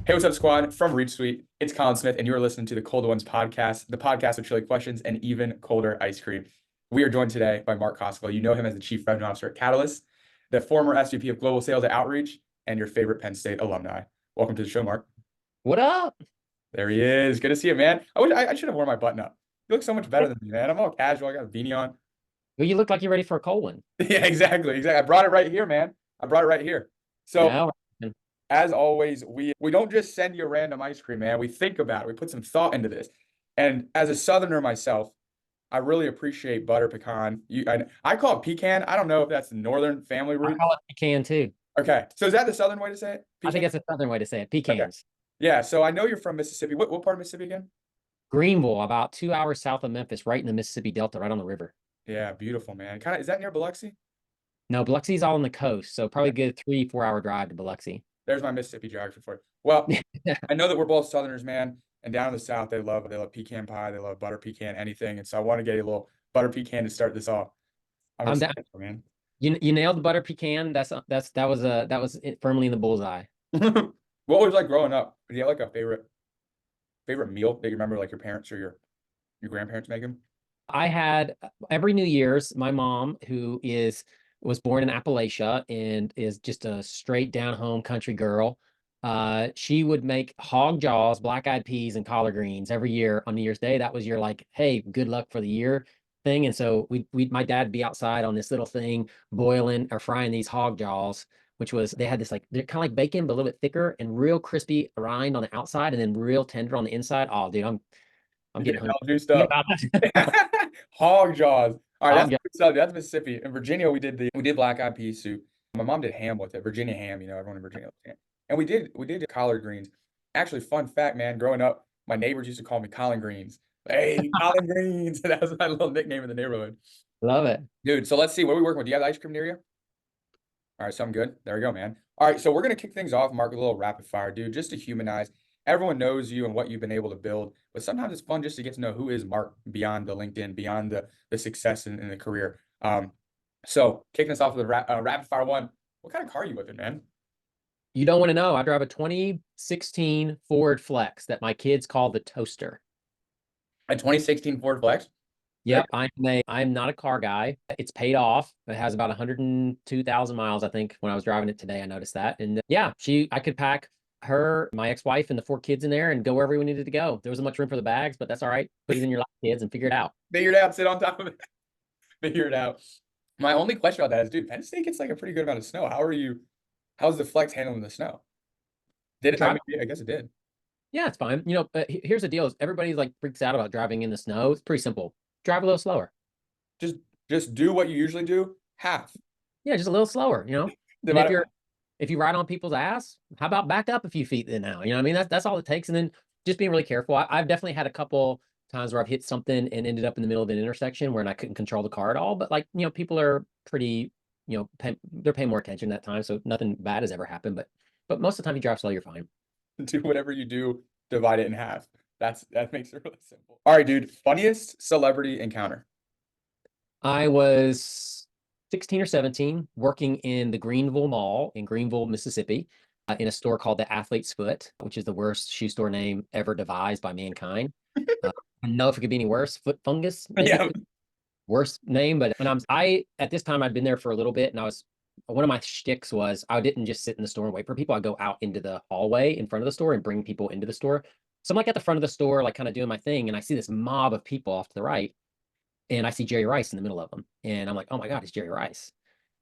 Hey, what's up, squad? From Reach Suite, it's Colin Smith, and you are listening to the Cold Ones podcast, the podcast of chili questions and even colder ice cream. We are joined today by Mark Collin. You know him as the Chief Revenue Officer at Catalyst, the former SVP of Global Sales at Outreach, and your favorite Penn State alumni. Welcome to the show, Mark. What up? There he is. Good to see you, man. I should have worn my button up. You look so much better than me, man. I'm all casual. I got a beanie on. Well, you look like you're ready for a cold one. Yeah, exactly. I brought it right here, man. I brought it right here. So, Yeah. as always, we don't just send you random ice cream, man. We think about it. We put some thought into this. And as a Southerner myself, I really appreciate butter pecan. I call it pecan. I don't know if that's the Northern family I root. call it pecan too. Okay. So is that the Southern way to say it? I think Pecan? that's a southern way to say it. Okay. Pecans. Yeah. So I know you're from Mississippi. What part of Mississippi again? Greenville, about 2 hours south of Memphis, right in the Mississippi Delta, right on the river. Yeah, beautiful, man. Is that near Biloxi? No, Biloxi's all on the coast, so probably a good 3-4 hour drive to Biloxi. There's my Mississippi geography for you. Well, I know that we're both Southerners, man. And down in the South, they love pecan pie, they love butter pecan, anything. And so I want to get a little butter pecan to start this off. I'm down. Man. You nailed the butter pecan. That was firmly in the bullseye. What was like growing up? Do you have like a favorite meal that you remember, like your parents or your grandparents making? I had every New Year's, my mom, who was born in Appalachia and is just a straight down home country girl. She would make hog jaws, black-eyed peas, and collard greens every year on New Year's Day. That was your like, hey, good luck for the year thing. And so my dad would be outside on this little thing, boiling or frying these hog jaws, which was they had this like they're kind of like bacon, but a little bit thicker and real crispy rind on the outside and then real tender on the inside. Oh, dude, I'm getting hungry. Juiced up. Hog jaws. All right, that's Mississippi. In Virginia, we did black-eyed pea soup. My mom did ham with it, Virginia ham. Everyone in Virginia loves ham. And we did collard greens. Actually, fun fact, man. Growing up, my neighbors used to call me Collin Greens. Hey, Collin Greens. That was my little nickname in the neighborhood. Love it, dude. So let's see. What are we working with? Do you have ice cream near you? All right, something good. There we go, man. All right, so we're gonna kick things off, Mark, with a little rapid fire, dude, just to humanize. Everyone knows you and what you've been able to build, but sometimes it's fun just to get to know who is Mark beyond the LinkedIn, beyond the success in the career. So kicking us off with a rapid fire one. What kind of car are you whipping, man? You don't want to know. I drive a 2016 Ford Flex that my kids call the toaster. A 2016 Ford Flex? Yep, I'm not a car guy. It's paid off. It has about 102,000 miles, I think. When I was driving it today, I noticed that. And yeah, I could pack her, my ex-wife, and the 4 kids in there and go wherever we needed to go. There wasn't much room for the bags, but that's all right. Put it in your lap, kids, and figure it out. Figure it out. Sit on top of it. Figure it out. My only question about that is, dude, Penn State gets like a pretty good amount of snow. How's the Flex handling the snow? Did it? I guess it did. Yeah, it's fine. Here's the deal: is everybody like freaks out about driving in the snow. It's pretty simple. Drive a little slower. Just do what you usually do, half. Yeah, just a little slower. If you ride on people's ass, how about back up a few feet then now? You know what I mean? That's all it takes. And then just being really careful. I've definitely had a couple times where I've hit something and ended up in the middle of an intersection where I couldn't control the car at all. But people are pretty, they're paying more attention that time. So nothing bad has ever happened. But most of the time you drive slow, you're fine. Do whatever you do, divide it in half. That makes it really simple. All right, dude. Funniest celebrity encounter. I was 16 or 17 working in the Greenville Mall in Greenville, Mississippi, in a store called the Athlete's Foot, which is the worst shoe store name ever devised by mankind. I don't know if it could be any worse. Foot fungus, maybe. Yeah. Worst name, but at this time I'd been there for a little bit, and one of my shticks was I didn't just sit in the store and wait for people. I'd go out into the hallway in front of the store and bring people into the store. So I'm like at the front of the store, like kind of doing my thing, and I see this mob of people off to the right. And I see Jerry Rice in the middle of them. And I'm like, oh my God, it's Jerry Rice.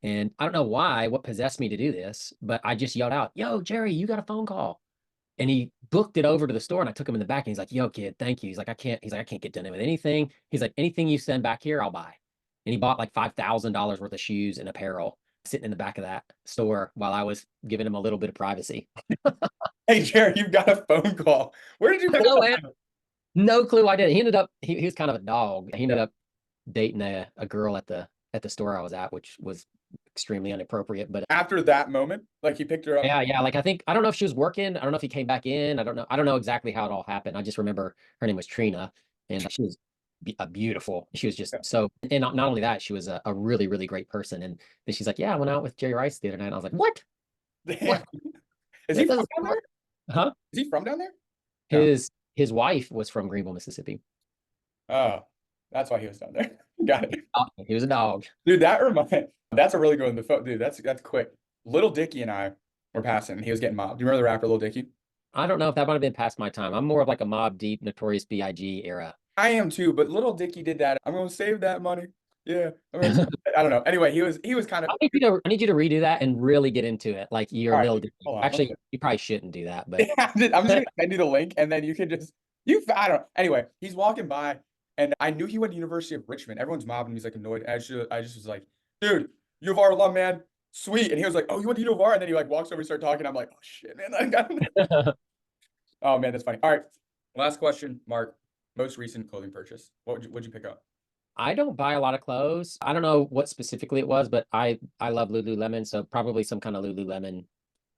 And I don't know what possessed me to do this, but I just yelled out, yo, Jerry, you got a phone call. And he booked it over to the store and I took him in the back and he's like, yo, kid, thank you. He's like, I can't get done with anything. He's like, anything you send back here, I'll buy. And he bought like $5,000 worth of shoes and apparel sitting in the back of that store while I was giving him a little bit of privacy. Hey, Jerry, you've got a phone call. Where did you go? No clue I did. He ended up, he was kind of a dog. He ended up dating a girl at the store I was at, which was extremely inappropriate. But after that moment, like he picked her up. Yeah. Like I don't know if she was working. I don't know if he came back in. I don't know exactly how it all happened. I just remember her name was Trina, and she was beautiful. She was just so, and not only that, she was a really, really great person. And then she's like, yeah, I went out with Jerry Rice the other night. And I was like, what? Is he from Huh? Is he from down there? No. His wife was from Greenville, Mississippi. Oh, that's why he was down there. Got it. He was a dog. Dude, that's a really good one. Dude, that's quick. Little Dicky and I were passing, and he was getting mobbed. Do you remember the rapper Little Dicky? I don't know if that might have been past my time. I'm more of like a Mob Deep, Notorious B.I.G. era. I am too, but Little Dicky did that. I'm gonna save that money. Yeah, I don't know. Anyway, he was kind of I need you to redo that and really get into it. Like you're all a right. little. Hold on. Actually, you probably shouldn't do that, but I'm just gonna send you the link, and then you can just I don't know. Anyway, he's walking by, and I knew he went to University of Richmond. Everyone's mobbing. He's like annoyed. I just was like, dude, U of R alum, man, sweet. And he was like, oh, you went to U of R, and then he like walks over, and start talking. I'm like, oh shit, man. Oh man, that's funny. All right, last question, Mark. Most recent clothing purchase. What'd you pick up? I don't buy a lot of clothes. I don't know what specifically it was, but I love Lululemon, so probably some kind of Lululemon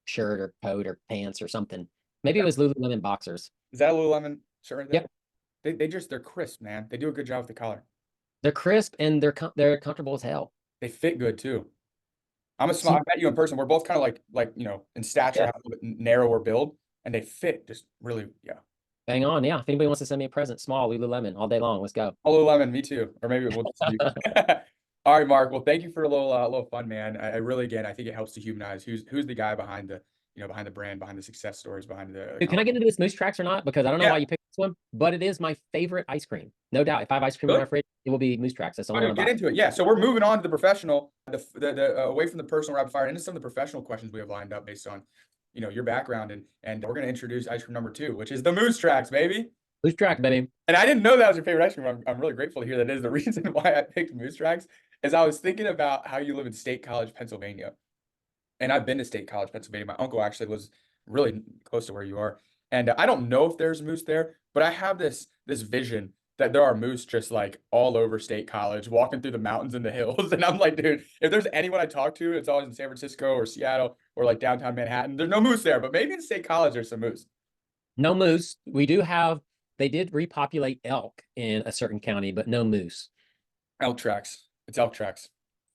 shirt or coat or pants or something. Maybe it was Lululemon boxers. Is that a Lululemon shirt right there? Yep. They're crisp, man. They do a good job with the collar. They're crisp and they're comfortable as hell. They fit good too. I'm a See, small. I met you in person. We're both kind of like in stature, yeah, have a little bit narrower build, and they fit just really. Yeah. bang on. Yeah. If anybody wants to send me a present, small Lululemon all day long. Let's go. Lululemon, me too. Or maybe we'll just do. All right, Mark. Well, thank you for a little fun, man. I really, again, I think it helps to humanize who's the guy behind behind the brand, behind the success stories, behind the Dude, can I get into this Moose Tracks or not? Because I don't know yeah. why you picked this one, but it is my favorite ice cream. No doubt. If I have ice cream in Really? my fridge, it will be Moose Tracks. That's the only one I Get buy. into it. Yeah. So we're moving on to the professional, the away from the personal rapid fire into some of the professional questions we have lined up based on, your background, and we're gonna introduce ice cream number 2, which is the Moose Tracks, baby. Moose Track, baby. And I didn't know that was your favorite ice cream. I'm really grateful to hear that is. The reason why I picked Moose Tracks is I was thinking about how you live in State College, Pennsylvania. And I've been to State College, Pennsylvania. My uncle actually was really close to where you are. And I don't know if there's moose there, but I have this vision that there are moose just like all over State College, walking through the mountains and the hills. And I'm like, dude, if there's anyone I talk to, it's always in San Francisco or Seattle or like downtown Manhattan. There's no moose there, but maybe in State College there's some moose. No moose. They did repopulate elk in a certain county, but no moose. Elk tracks. It's elk tracks.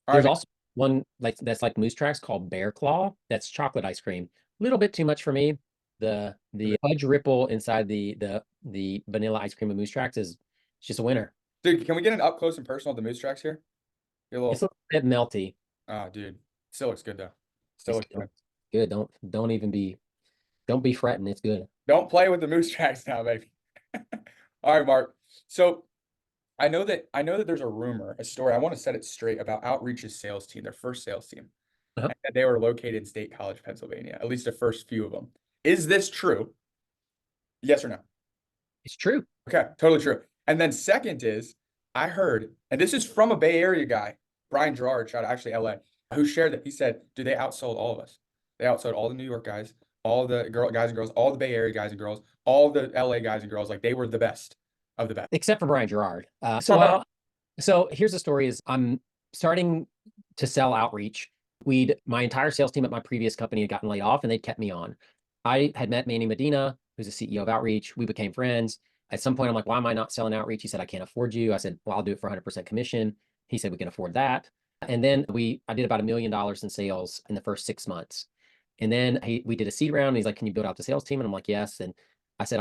All There's right. also one that's like Moose Tracks called Bear Claw. That's chocolate ice cream. A little bit too much for me. The fudge ripple inside the vanilla ice cream of Moose Tracks is just a winner. Dude, can we get an up close and personal of the moose tracks here? Get a It's a little. little bit melty. Oh, dude, still looks good though. Still It's looks good. good. Don't be fretting. It's good. Don't play with the moose tracks now, baby. All right, Mark. So I know that there's a rumor, a story. I want to set it straight about Outreach's sales team, their first sales team. Uh-huh. And they were located in State College, Pennsylvania, at least the first few of them. Is this true? Yes or no? It's true. Okay, totally true. And then second is, I heard, and this is from a Bay Area guy, Brian Gerard, shout out actually LA, who shared that. He said, dude, they outsold all of us. They outsold all the New York guys, all the guys and girls, all the Bay Area guys and girls, all the LA guys and girls. Like they were the best of the best. Except for Brian Gerard. So here's the story: is I'm starting to sell Outreach. My entire sales team at my previous company had gotten laid off, and they'd kept me on. I had met Manny Medina, who's the CEO of Outreach. We became friends. At some point, I'm like, why am I not selling Outreach? He said, I can't afford you. I said, well, I'll do it for 100% commission. He said, we can afford that. And then I did about $1 million in sales in the first 6 months. And then we did a seed round. And he's like, can you build out the sales team? And I'm like, yes. And I said,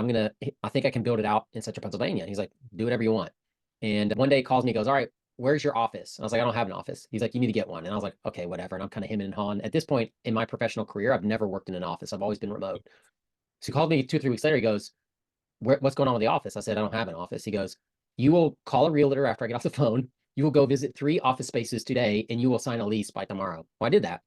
I think I can build it out in Central Pennsylvania. And he's like, do whatever you want. And one day he calls me, he goes, all right, where's your office? And I was like, I don't have an office. He's like, you need to get one. And I was like, okay, whatever. And I'm kind of hemming and hawing. At this point in my professional career, I've never worked in an office. I've always been remote. So he called me 2 or 3 weeks later. He goes, what's going on with the office? I said, I don't have an office. He goes, you will call a realtor after I get off the phone. You will go visit 3 office spaces today and you will sign a lease by tomorrow. Well, I did that.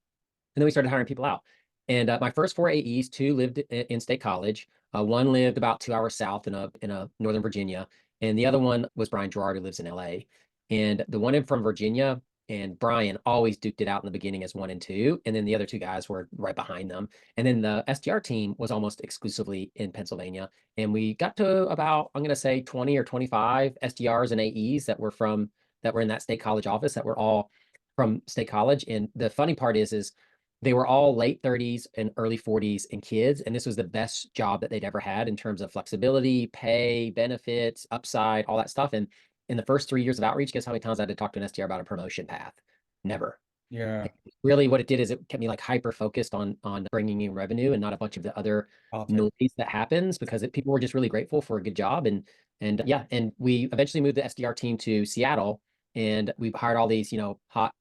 And then we started hiring people out. And my first 4 AEs, 2 lived in State College. One lived about 2 hours south in a Northern Virginia. And the other one was Brian Gerard, who lives in LA. And the one from Virginia and Brian always duked it out in the beginning as 1 and 2. And then the other 2 guys were right behind them. And then the SDR team was almost exclusively in Pennsylvania. And we got to about, I'm going to say 20 or 25 SDRs and AEs that were in that State College office that were all from State College. And the funny part is they were all late 30s and early 40s and kids. And this was the best job that they'd ever had in terms of flexibility, pay, benefits, upside, all that stuff. And in the first 3 years of Outreach, guess how many times I had to talk to an SDR about a promotion path? Never. Yeah. Really what it did is it kept me like hyper focused on bringing in revenue and not a bunch of the other Politics. noise that happens because people were just really grateful for a good job. And yeah, and we eventually moved the SDR team to Seattle, and we've hired all these, hot,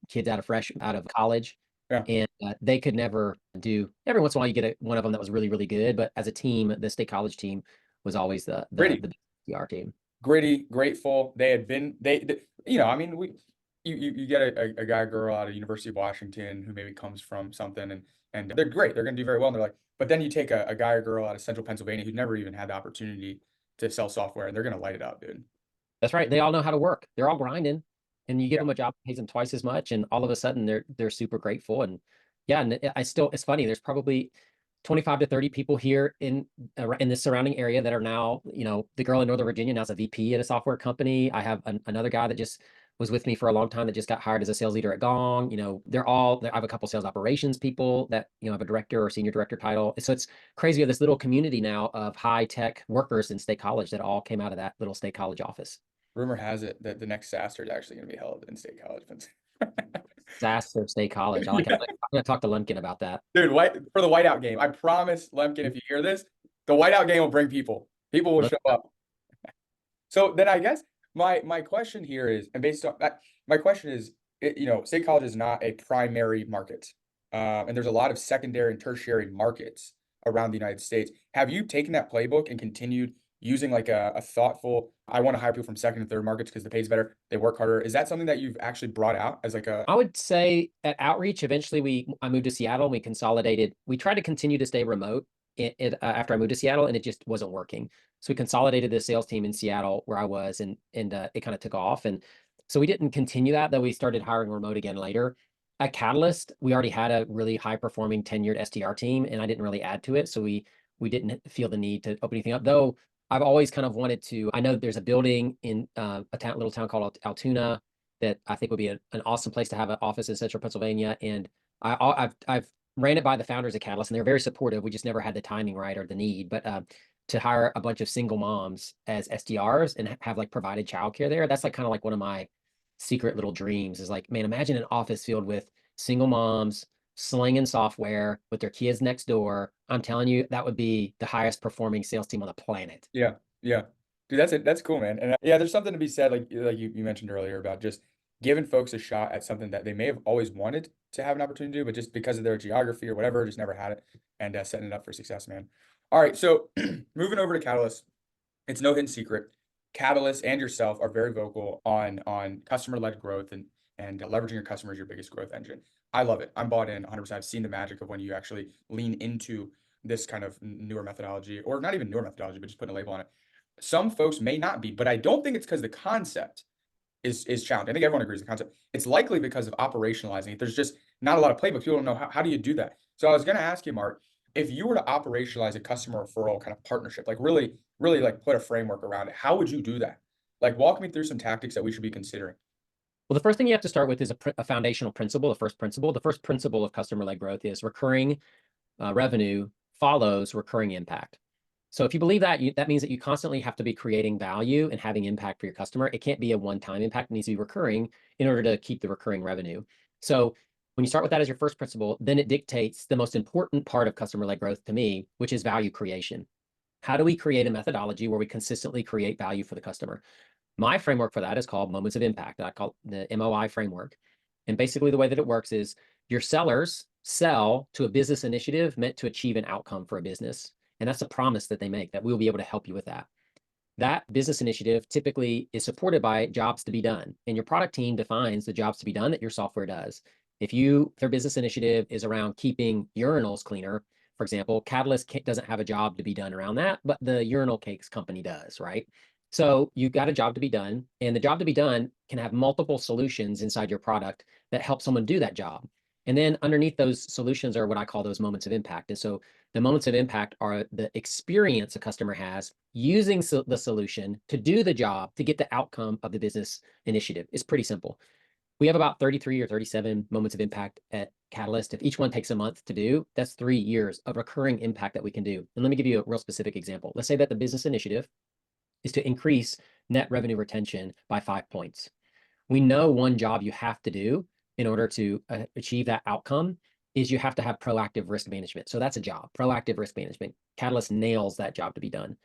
kids out of college, Yeah. and they could never do. Every once in a while, you get one of them that was really, really good, but as a team, the state college team was always Gritty, the SDR team. gritty, grateful. They had been, I mean, you get a guy or girl out of University of Washington who maybe comes from something and they're great. They're going to do very well. And they're like, but then you take a guy or girl out of Central Pennsylvania who never even had the opportunity to sell software, and they're going to light it up, dude. That's right. They all know how to work. They're all grinding, and you give Yeah. them a job that pays them twice as much, and all of a sudden they're super grateful. And yeah, and it's funny. There's probably 25 to 30 people here in the surrounding area that are now, the girl in Northern Virginia now is a VP at a software company. I have another guy that just was with me for a long time that just got hired as a sales leader at Gong. I have a couple sales operations people that, have a director or senior director title. So it's crazy. We have this little community now of high tech workers in State College that all came out of that little State College office. Rumor has it that the next SaaStr is actually going to be held in State College. Disaster State College. I like it. Yeah. I'm going to talk to Lemkin about that. Dude, for the whiteout game. I promise, Lemkin, if you hear this, the whiteout game will bring people. People will show up. So then I guess my question here is, and based on that, my question is, State College is not a primary market. And there's a lot of secondary and tertiary markets around the United States. Have you taken that playbook and continued using like a thoughtful, I want to hire people from second and third markets because the pay's better, they work harder. Is that something that you've actually brought out as like I would say at outreach, eventually I moved to Seattle and we consolidated. We tried to continue to stay remote after I moved to Seattle, and it just wasn't working. So we consolidated the sales team in Seattle where I was, and it kind of took off. And so we didn't continue that, though we started hiring remote again later. At Catalyst, we already had a really high performing tenured SDR team, and I didn't really add to it. So we didn't feel the need to open anything up, though. I've always kind of wanted to. I know there's a building in a little town called Altoona that I think would be an awesome place to have an office in Central Pennsylvania. And I've ran it by the founders of Catalyst, and they're very supportive. We just never had the timing right or the need. But to hire a bunch of single moms as SDRs and have like provided childcare there, that's like kind of like one of my secret little dreams. Is like, man, imagine an office filled with single moms slinging software with their kids next door. I'm telling you, that would be the highest performing sales team on the planet. Yeah, yeah. Dude, that's it. That's cool, man. And yeah, there's something to be said, like you mentioned earlier, about just giving folks a shot at something that they may have always wanted to have an opportunity to do, but just because of their geography or whatever, just never had it, and setting it up for success, man. All right, so moving over to Catalyst, it's no hidden secret. Catalyst and yourself are very vocal on customer-led growth and leveraging your customers your biggest growth engine. I love it. I'm bought in 100%. I've seen the magic of when you actually lean into this kind of newer methodology, or not even newer methodology, but just putting a label on it. Some folks may not be, but I don't think it's because the concept is challenged. I think everyone agrees the concept. It's likely because of operationalizing it. There's just not a lot of playbook. People don't know how do you do that. So I was going to ask you, Mark, if you were to operationalize a customer referral kind of partnership, like really, really like put a framework around it, how would you do that? Like walk me through some tactics that we should be considering. Well, the first thing you have to start with is a foundational principle. The first principle of customer-led growth is recurring revenue follows recurring impact. So if you believe that, that means that you constantly have to be creating value and having impact for your customer. It can't be a one-time impact. It needs to be recurring in order to keep the recurring revenue. So when you start with that as your first principle, then it dictates the most important part of customer-led growth to me, which is value creation. How do we create a methodology where we consistently create value for the customer? My framework for that is called moments of impact. I call it the MOI framework. And basically the way that it works is your sellers sell to a business initiative meant to achieve an outcome for a business. And that's a promise that they make, that we'll be able to help you with that. That business initiative typically is supported by jobs to be done. And your product team defines the jobs to be done that your software does. If their business initiative is around keeping urinals cleaner, for example, Catalyst doesn't have a job to be done around that, but the urinal cakes company does, right? So you got a job to be done, and the job to be done can have multiple solutions inside your product that help someone do that job. And then underneath those solutions are what I call those moments of impact. And so the moments of impact are the experience a customer has using the solution to do the job to get the outcome of the business initiative. It's pretty simple. We have about 33 or 37 moments of impact at Catalyst. If each one takes a month to do, that's 3 years of recurring impact that we can do. And let me give you a real specific example. Let's say that the business initiative is to increase net revenue retention by 5 points. We know one job you have to do in order to achieve that outcome is you have to have proactive risk management. So that's a job, proactive risk management. Catalyst nails that job to be done.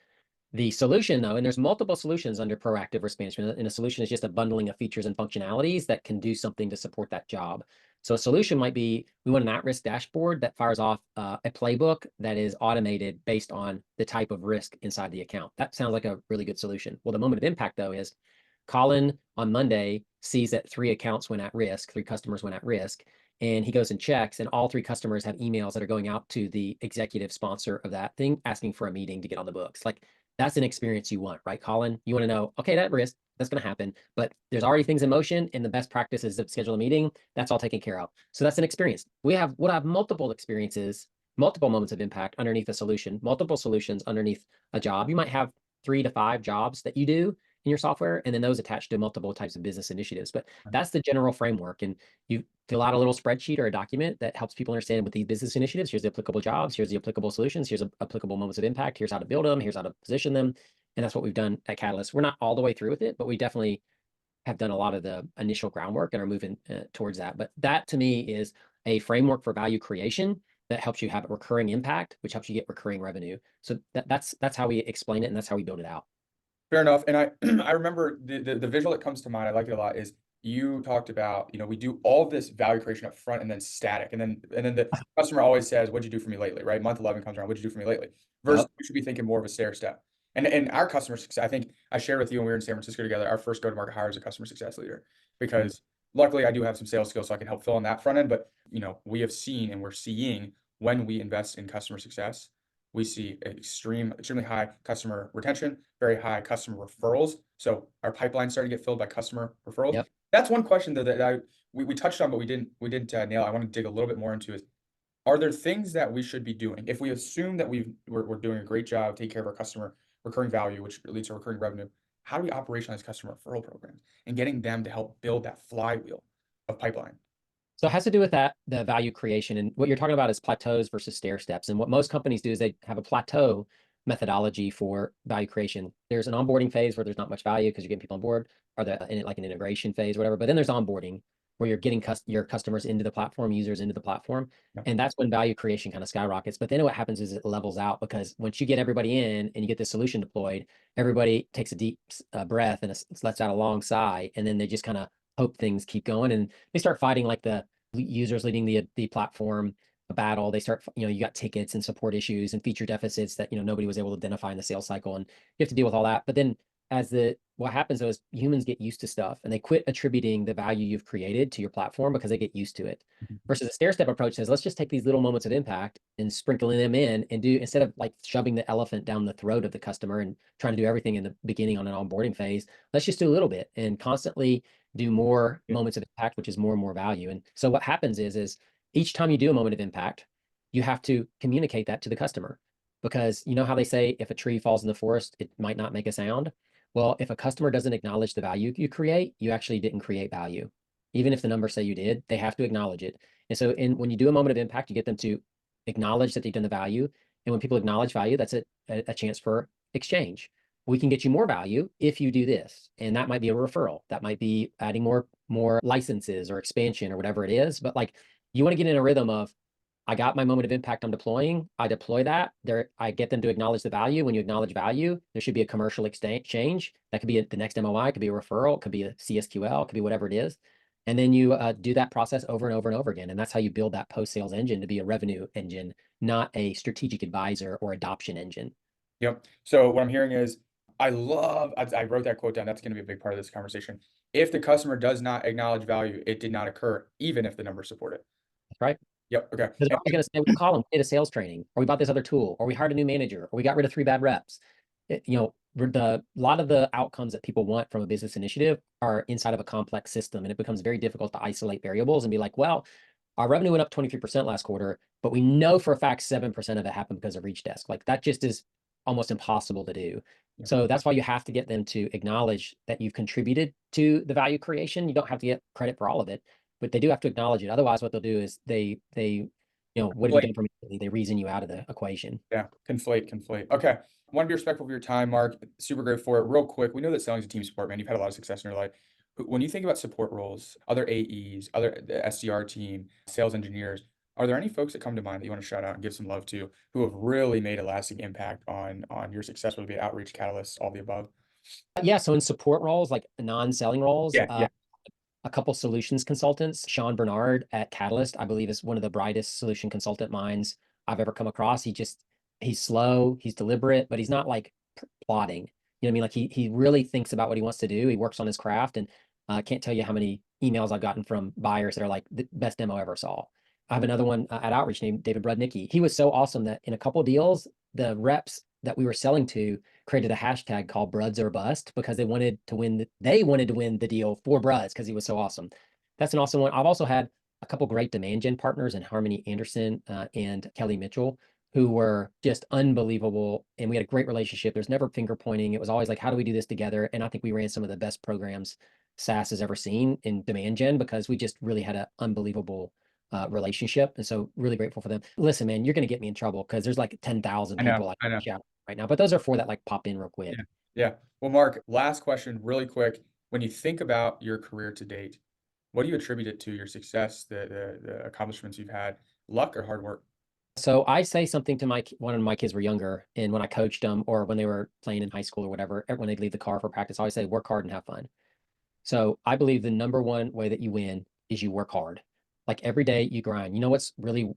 The solution, though, and there's multiple solutions under proactive risk management, and a solution is just a bundling of features and functionalities that can do something to support that job. So a solution might be, we want an at-risk dashboard that fires off a playbook that is automated based on the type of risk inside the account. That sounds like a really good solution. Well, the moment of impact, though, is Colin on Monday sees that 3 accounts went at risk, 3 customers went at risk, and he goes and checks, and all 3 customers have emails that are going out to the executive sponsor of that thing, asking for a meeting to get on the books. Like, that's an experience you want, right, Colin? You want to know, okay, that risk, that's going to happen, but there's already things in motion, and the best practice is to schedule a meeting. That's all taken care of. So that's an experience. We'll have multiple experiences, multiple moments of impact underneath a solution, multiple solutions underneath a job. You might have 3 to 5 jobs that you do in your software, and then those attached to multiple types of business initiatives. But that's the general framework. And you fill out a little spreadsheet or a document that helps people understand with these business initiatives, here's the applicable jobs, here's the applicable solutions, here's applicable moments of impact, here's how to build them, here's how to position them. And that's what we've done at Catalyst. We're not all the way through with it, but we definitely have done a lot of the initial groundwork and are moving towards that. But that to me is a framework for value creation that helps you have a recurring impact, which helps you get recurring revenue. So that's how we explain it, and that's how we build it out. Fair enough. And I I remember the visual that comes to mind, I like it a lot, is you talked about, we do all this value creation up front and then static. And then the customer always says, what'd you do for me lately? Right? Month 11 comes around, what'd you do for me lately? Versus Yep. we should be thinking more of a stair step. And our customer success, I think I shared with you when we were in San Francisco together, our first go-to-market hire is a customer success leader. Because luckily I do have some sales skills so I can help fill in that front end. But we have seen and we're seeing when we invest in customer success, we see extremely high customer retention, very high customer referrals. So our pipeline starting to get filled by customer referrals. Yep. That's one question though that we touched on, but we didn't nail. I want to dig a little bit more into is, are there things that we should be doing if we assume that we're doing a great job taking care of our customer recurring value, which leads to recurring revenue? How do we operationalize customer referral programs and getting them to help build that flywheel of pipeline? So it has to do with that, the value creation. And what you're talking about is plateaus versus stair steps. And what most companies do is they have a plateau methodology for value creation. There's an onboarding phase where there's not much value because you're getting people on board, or like an integration phase, whatever. But then there's onboarding where you're getting your customers into the platform, users into the platform. Yep. And that's when value creation kind of skyrockets. But then what happens is it levels out, because once you get everybody in and you get the solution deployed, everybody takes a deep breath and lets out a long sigh. And then they just kind of hope things keep going. And they start fighting like the users leading the platform battle. They start, you got tickets and support issues and feature deficits that, nobody was able to identify in the sales cycle. And you have to deal with all that. But then what happens though is humans get used to stuff and they quit attributing the value you've created to your platform because they get used to it. Versus a stair step approach says, let's just take these little moments of impact and sprinkling them in and do, instead of like shoving the elephant down the throat of the customer and trying to do everything in the beginning on an onboarding phase, let's just do a little bit and constantly do more moments of impact, which is more and more value. And so what happens is each time you do a moment of impact, you have to communicate that to the customer, because you know how they say, if a tree falls in the forest, it might not make a sound. Well, if a customer doesn't acknowledge the value you create, you actually didn't create value. Even if the numbers say you did, they have to acknowledge it. And so when you do a moment of impact, you get them to acknowledge that they've done the value. And when people acknowledge value, that's a chance for exchange. We can get you more value if you do this. And that might be a referral. That might be adding more licenses or expansion or whatever it is. But like, you want to get in a rhythm of, I got my moment of impact I'm deploying. I deploy that. I get them to acknowledge the value. When you acknowledge value, there should be a commercial exchange. That could be the next MOI, it could be a referral, it could be a CSQL, it could be whatever it is. And then you do that process over and over and over again. And that's how you build that post-sales engine to be a revenue engine, not a strategic advisor or adoption engine. Yep. So what I'm hearing is, I wrote that quote down. That's going to be a big part of this conversation. If the customer does not acknowledge value, it did not occur, even if the numbers support it. That's right. Yep. Okay. Because they're always going to say, well, Colin, we did a sales training, or we bought this other tool, or we hired a new manager, or we got rid of 3 bad reps. A lot of the outcomes that people want from a business initiative are inside of a complex system. And it becomes very difficult to isolate variables and be like, well, our revenue went up 23% last quarter, but we know for a fact 7% of it happened because of Reach Desk. Like, that just is almost impossible to do. Yeah. So that's why you have to get them to acknowledge that you've contributed to the value creation. You don't have to get credit for all of it, but they do have to acknowledge it. Otherwise, what they'll do is what have you done for me? They reason you out of the equation. Yeah, conflate. Okay. I want to be respectful of your time, Mark. Super great for it. Real quick, we know that selling is a team sport, man. You've had a lot of success in your life. When you think about support roles, other AEs, the SDR team, sales engineers, are there any folks that come to mind that you want to shout out and give some love to who have really made a lasting impact on your success, whether it be outreach, catalysts, all the above? Yeah, so in support roles, like non-selling roles, Yeah, yeah. a couple solutions consultants. Sean Bernard at Catalyst, I believe, is one of the brightest solution consultant minds I've ever come across. He's slow, he's deliberate, but he's not like plotting. You know what I mean? Like he really thinks about what he wants to do. He works on his craft, and I can't tell you how many emails I've gotten from buyers that are like the best demo I ever saw. I have another one at Outreach named David Brudnicki. He was so awesome that in a couple deals, the reps that we were selling to created a hashtag called Bruds or Bust because they wanted to win the deal for Bruds because he was so awesome. That's an awesome one. I've also had a couple great demand gen partners in Harmony Anderson and Kelly Mitchell, who were just unbelievable. And we had a great relationship. There's never finger pointing. It was always like, how do we do this together? And I think we ran some of the best programs SaaS has ever seen in demand gen because we just really had an unbelievable relationship. And so really grateful for them. Listen, man, you're going to get me in trouble because there's like 10,000 I know, people I I can know. shout right now, but those are four that like pop in real quick. Yeah, yeah. Well, Mark, last question, really quick. When you think about your career to date, what do you attribute it to, your success, the accomplishments you've had, luck or hard work? So I say something to one of my kids were younger, and when I coached them or when they were playing in high school or whatever, when they'd leave the car for practice, I always say, work hard and have fun. So I believe the number one way that you win is you work hard. Like every day you grind. You know what's really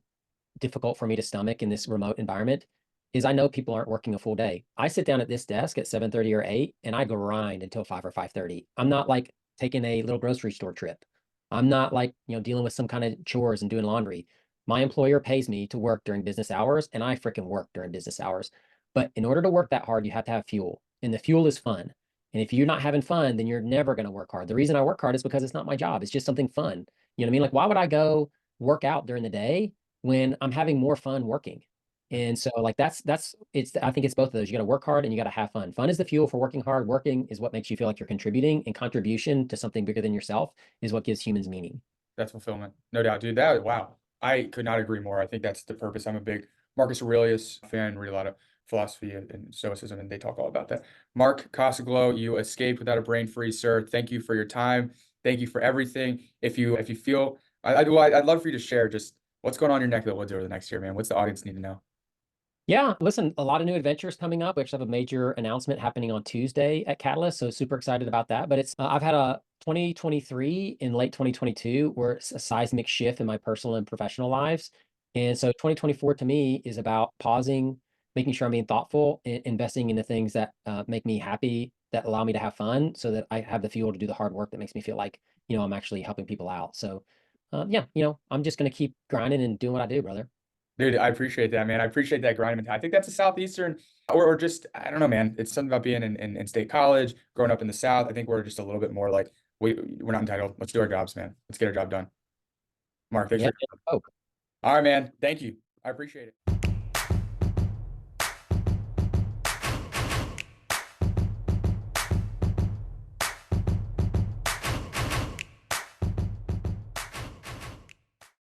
difficult for me to stomach in this remote environment is I know people aren't working a full day. I sit down at this desk at 7:30 or 8 and I grind until 5 or 5:30. I'm not like taking a little grocery store trip. I'm not like, dealing with some kind of chores and doing laundry. My employer pays me to work during business hours and I freaking work during business hours. But in order to work that hard, you have to have fuel. And the fuel is fun. And if you're not having fun, then you're never going to work hard. The reason I work hard is because it's not my job. It's just something fun. You know what I mean? Like, why would I go work out during the day when I'm having more fun working? And so like I think it's both of those. You got to work hard and you got to have fun. Fun is the fuel for working hard. Working is what makes you feel like you're contributing, and contribution to something bigger than yourself is what gives humans meaning. That's fulfillment. No doubt, dude. Wow. I could not agree more. I think that's the purpose. I'm a big Marcus Aurelius fan, read a lot of philosophy and stoicism, and they talk all about that. Mark Kosoglow, you escaped without a brain freeze, sir. Thank you for your time. Thank you for everything. If you feel, I'd love for you to share just what's going on in your neck of the woods over the next year, man. What's the audience need to know? Yeah, listen, a lot of new adventures coming up. We actually have a major announcement happening on Tuesday at Catalyst, so super excited about that. But I've had a 2023 in late 2022 where it's a seismic shift in my personal and professional lives. And so 2024 to me is about pausing, making sure I'm being thoughtful, investing in the things that make me happy, that allow me to have fun, so that I have the fuel to do the hard work that makes me feel like, I'm actually helping people out. So, yeah, I'm just going to keep grinding and doing what I do, brother. Dude, I appreciate that, man. I appreciate that grind mentality. I think that's a Southeastern, or just, I don't know, man. It's something about being in state college, growing up in the South. I think we're just a little bit more like we're not entitled. Let's do our jobs, man. Let's get our job done. Mark, thanks Yeah. for. All right, man. Thank you. I appreciate it.